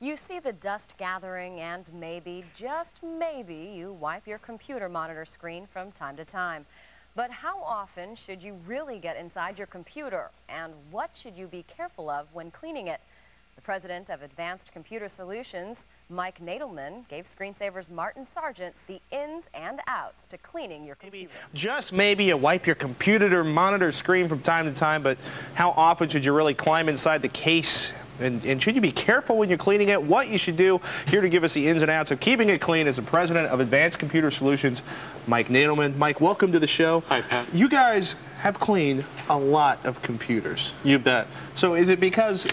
You see the dust gathering and maybe, just maybe, you wipe your computer monitor screen from time to time. But how often should you really get inside your computer? And what should you be careful of when cleaning it? The president of Advanced Computer Solutions, Mike Nadelman, gave Screensaver's Martin Sargent the ins and outs to cleaning your computer. Just maybe you wipe your computer monitor screen from time to time, but how often should you really climb inside the case? And should you be careful when you're cleaning it? What you should do? Here to give us the ins and outs of keeping it clean is the president of Advanced Computer Solutions, Mike Nadelman. Mike, welcome to the show. Hi, Pat. You guys have cleaned a lot of computers. You bet. So is it because,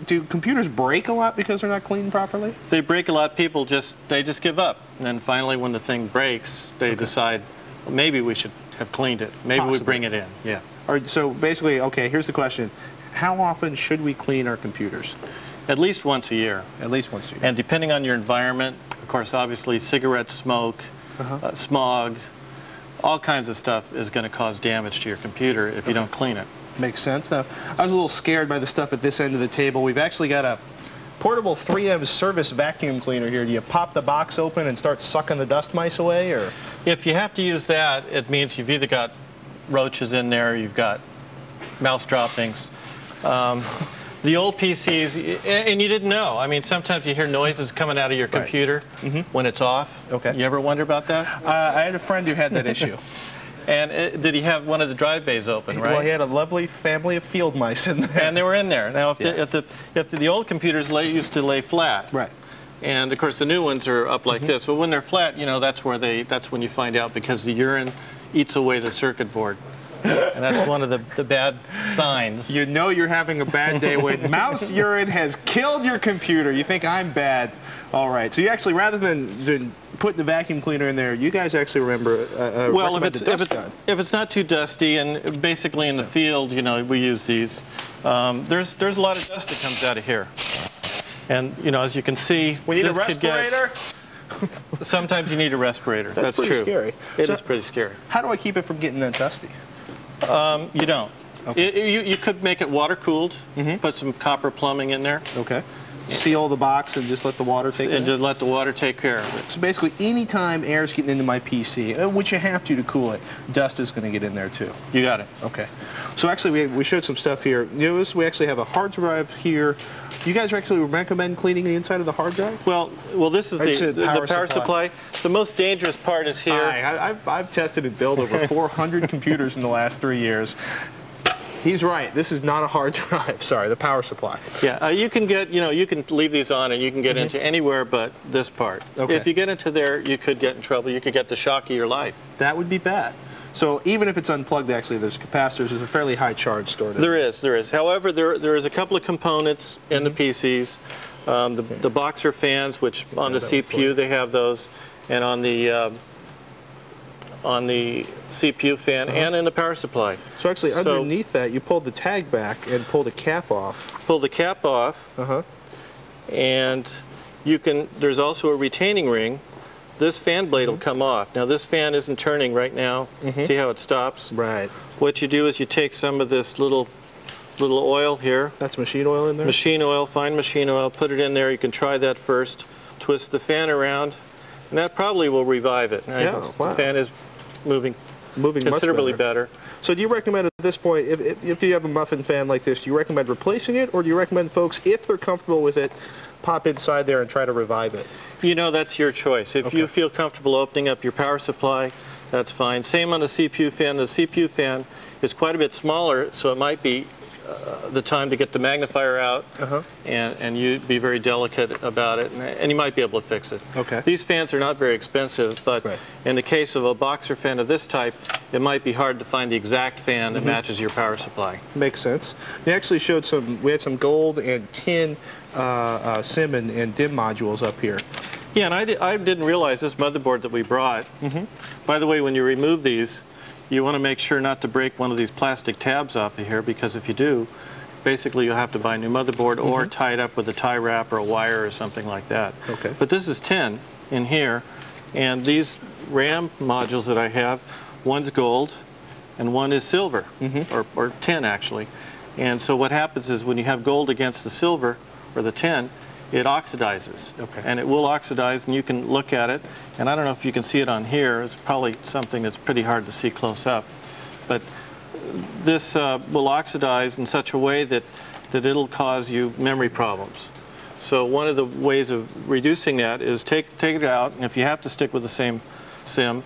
do computers break a lot because they're not cleaned properly? They break a lot. People just give up. And then finally when the thing breaks, they decide, well, maybe we should have cleaned it. Maybe we bring it in. Yeah. All right, so basically, okay, here's the question. How often should we clean our computers? At least once a year. At least once a year. And depending on your environment, of course, obviously cigarette smoke, smog, all kinds of stuff is going to cause damage to your computer if you don't clean it. Makes sense. Now, I was a little scared by the stuff at this end of the table. We've actually got a portable 3M service vacuum cleaner here. Do you pop the box open and start sucking the dust mice away, or? If you have to use that, it means you've either got roaches in there, you've got mouse droppings. The old PCs, and you didn't know. I mean, sometimes you hear noises coming out of your computer when it's off. Okay. You ever wonder about that? I had a friend who had that issue. And did he have one of the drive bays open, right? Well, he had a lovely family of field mice in there. And they were in there. Now, if the old computers used to lay flat. Right. And of course, the new ones are up like this. But when they're flat, you know, that's when you find out, because the urine eats away the circuit board. And that's one of the bad signs. You know you're having a bad day when mouse urine has killed your computer. You think I'm bad. All right. So you actually, rather than putting the vacuum cleaner in there, you guys actually well, if it's not too dusty, and basically in the field, you know, we use these. There's a lot of dust that comes out of here. And, you know, as you can see, we need a respirator. Sometimes you need a respirator. That's pretty true. Scary. It is pretty scary. How do I keep it from getting that dusty? You don't. Okay. You could make it water cooled. Put some copper plumbing in there. Okay. Seal the box and just let the water take care of it? And just let the water take care of it. So basically, anytime air's getting into my PC, which you have to cool it, dust is going to get in there too. You got it. Okay. So actually, we showed some stuff here. Notice we actually have a hard drive here. You guys actually recommend cleaning the inside of the hard drive? Well, this is the power supply. The most dangerous part is here. I've tested and built over 400 computers in the last 3 years. He's right. This is not a hard drive. Sorry, the power supply. Yeah, you can get, you can leave these on and you can get into anywhere but this part. Okay. If you get into there, you could get in trouble. You could get the shock of your life. That would be bad. So even if it's unplugged, actually, there's capacitors. There's a fairly high charge stored in there. There is. However, there is a couple of components in the PCs. The boxer fans, which on the CPU they have those, and on the CPU fan and in the power supply. So actually, underneath that, you pulled the tag back and pulled the cap off. Pull the cap off, and there's also a retaining ring. This fan blade will come off. Now, this fan isn't turning right now. See how it stops? Right. What you do is you take some of this little oil here. That's machine oil in there? Machine oil, fine machine oil. Put it in there. You can try that first. Twist the fan around, and that probably will revive it. Yeah, wow. The fan is moving considerably much better. So do you recommend at this point, if you have a muffin fan like this, do you recommend replacing it, or do you recommend folks, if they're comfortable with it, pop inside there and try to revive it? You know, that's your choice. If you feel comfortable opening up your power supply, that's fine. Same on the CPU fan. The CPU fan is quite a bit smaller, so it might be the time to get the magnifier out, and you be very delicate about it, and you might be able to fix it. Okay. These fans are not very expensive, but in the case of a boxer fan of this type, it might be hard to find the exact fan that matches your power supply. Makes sense. We actually showed we had some gold and tin SIM and DIMM modules up here. Yeah, and I didn't realize this motherboard that we brought. By the way, when you remove these, you want to make sure not to break one of these plastic tabs off of here, because if you do, basically you'll have to buy a new motherboard or tie it up with a tie wrap or a wire or something like that. Okay. But this is tin in here, and these RAM modules that I have, one's gold and one is silver, or tin actually. And so what happens is when you have gold against the silver, or the tin, it oxidizes. Okay. And it will oxidize, and you can look at it. And I don't know if you can see it on here. It's probably something that's pretty hard to see close up. But this will oxidize in such a way that it'll cause you memory problems. So one of the ways of reducing that is take it out, and if you have to stick with the same sim,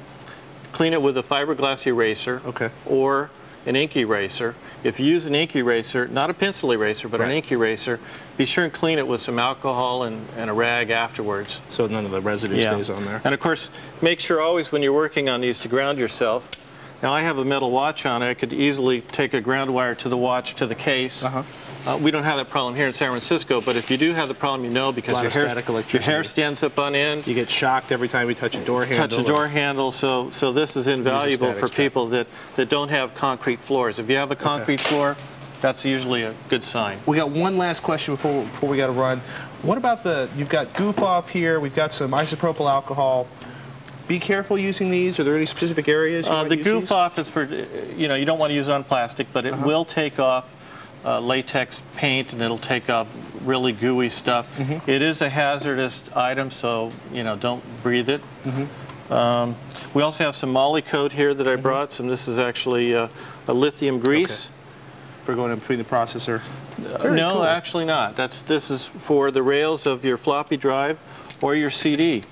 clean it with a fiberglass eraser or an ink eraser. If you use an ink eraser, not a pencil eraser, but an ink eraser, be sure and clean it with some alcohol and a rag afterwards. So none of the residue stays on there. And of course, make sure always when you're working on these to ground yourself. Now I have a metal watch on it. I could easily take a ground wire to the watch to the case. We don't have that problem here in San Francisco, but if you do have the problem, you know, because your hair stands up on end. You get shocked every time you touch a door handle. Touch a door handle, so this is invaluable for people that don't have concrete floors. If you have a concrete floor, that's usually a good sign. We got one last question before we got to run. What about you've got goof off here, we've got some isopropyl alcohol. Be careful using these. Are there any specific areas you want to use The goof these? off is for, you know, you don't want to use it on plastic, but it will take off latex paint, and it'll take off really gooey stuff. It is a hazardous item, so, you know, don't breathe it. We also have some Molykote here that I brought. This is actually a lithium grease. For going in between the processor? No, cool. actually not. This is for the rails of your floppy drive or your CD.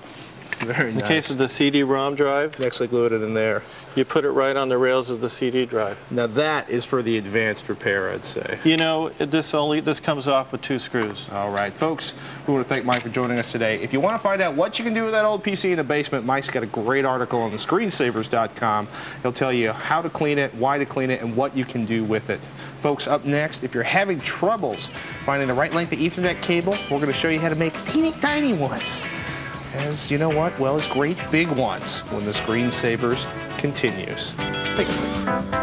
Very nice. In the case of the CD-ROM drive, you actually glued it in there. You put it right on the rails of the CD drive. Now that is for the advanced repair, I'd say. You know, this comes off with 2 screws. All right, folks, we want to thank Mike for joining us today. If you want to find out what you can do with that old PC in the basement, Mike's got a great article on thescreensavers.com. He'll tell you how to clean it, why to clean it, and what you can do with it. Folks, up next, if you're having troubles finding the right length of Ethernet cable, we're going to show you how to make teeny tiny ones. As you know what? Well, as great big ones when the Screensavers continues. Thank you.